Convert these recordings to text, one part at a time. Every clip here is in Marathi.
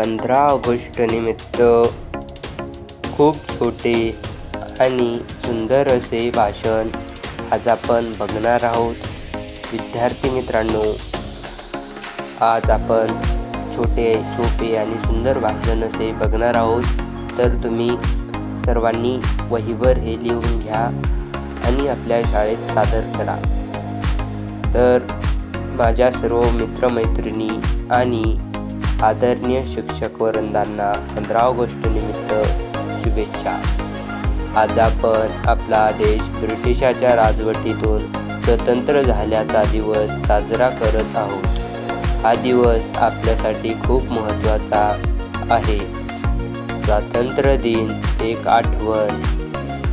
15 ऑगस्ट निमित्त खूप छोटे आणि सुंदर असे भाषण आज आपण बघणार आहोत। विद्यार्थी मित्रांनो, आज आपण छोटे सोपे आणि सुंदर भाषण असे बघणार आहोत। तर तुम्ही सर्वांनी वहीवर हे लिहून घ्या आणि आपल्या शाळेत सादर करा। तर माझ्या सर्व मित्रमैत्रिणी आणि आदरणीय शिक्षक वृंदांना 15 ऑगस्ट निमित्त शुभेच्छा। आज आपण आपला देश ब्रिटिशाच्या राजवटीतून स्वतंत्र झाल्याचा दिवस साजरा करत आहोत। हा दिवस आपल्यासाठी खूप महत्त्वाचा आहे। स्वातंत्र्य दिन एक आठवण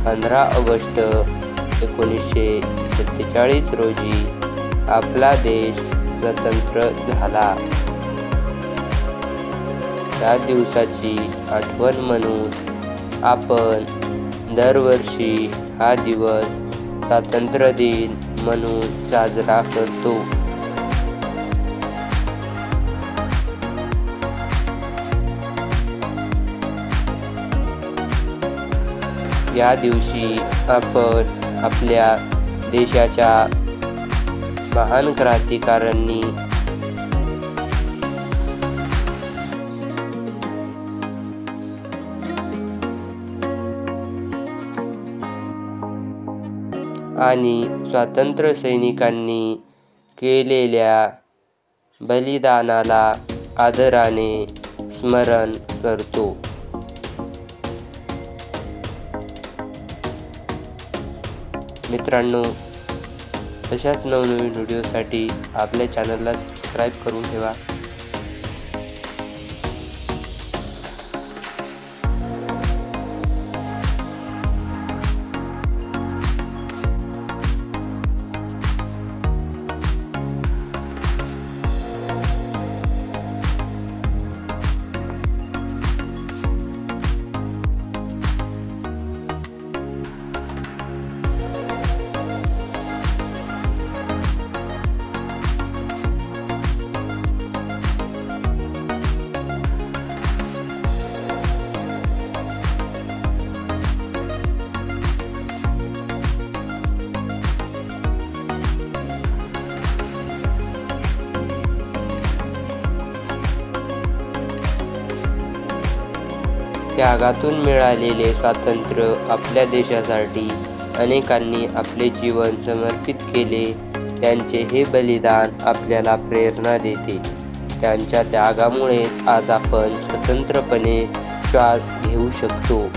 15 ऑगस्ट 1947 रोजी आपला देश स्वतंत्र झाला। त्या दिवसाची आठवण म्हणून आपण दरवर्षी हा दिवस स्वातंत्र्य दिन म्हणून साजरा करतो। या दिवशी आपण आपल्या देशाच्या महान क्रांतिकारकांनी आणि स्वातंत्र्य सैनिकांनी केलेल्या बलिदानाला आदराने स्मरण करतो। मित्रांनो, अशाच नवनवीन व्हिडिओसाठी आपल्या चॅनलला सबस्क्राईब करून ठेवा। त्यागातून मिळालेले स्वातंत्र्य आपल्या देशासाठी अनेकांनी आपले जीवन समर्पित केले। त्यांचे हे बलिदान आपल्याला प्रेरणा देते। त्यांच्या त्यागामुळे आज आपण स्वतंत्रपणे श्वास घेऊ शकतो।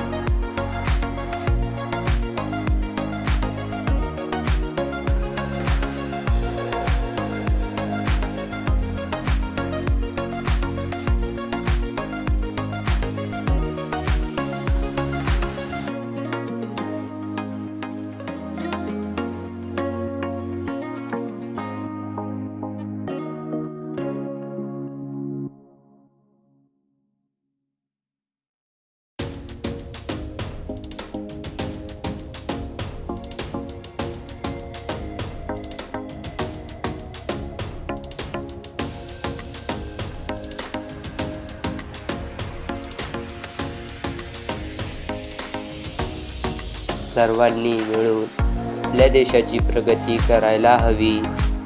सर्वांनी मिळून आपल्या देशाची प्रगती करायला हवी।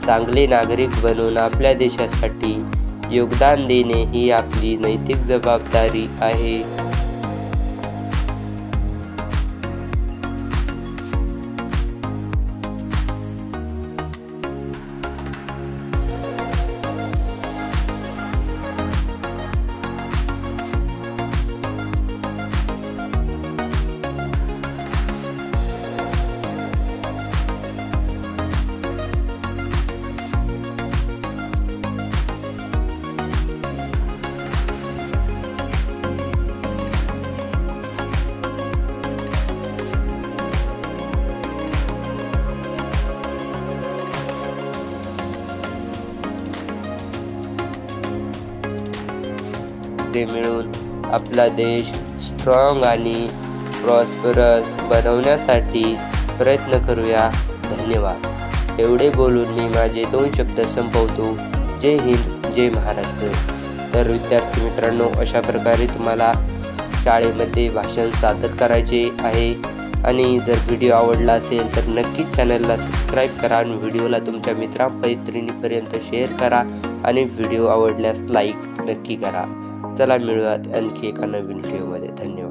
चांगले नागरिक बनून आपल्या देशासाठी योगदान देणे ही आपली नैतिक जबाबदारी आहे। मिळून आपला देश स्ट्रॉंग आणि प्रॉस्परस बनवण्यासाठी प्रयत्न करूया। धन्यवाद। एवढे बोलून मी माझे 2 शब्द संपवतो। जय हिंद, जय महाराष्ट्र। तर विद्यार्थी मित्रांनो, अशा प्रकारे तुम्हाला शाळेमध्ये भाषण सादर करायचे आहे. आणि जर व्हिडिओ आवडला असेल तर नक्कीच चॅनलला सबस्क्राईब करा आणि व्हिडिओला तुमच्या मित्रांपर्यंत शेअर करा आणि व्हिडिओ आवडल्यास लाईक नक्की करा. चला मिळूयात आणखी एका नवीन व्हिडिओमध्ये. धन्यवाद.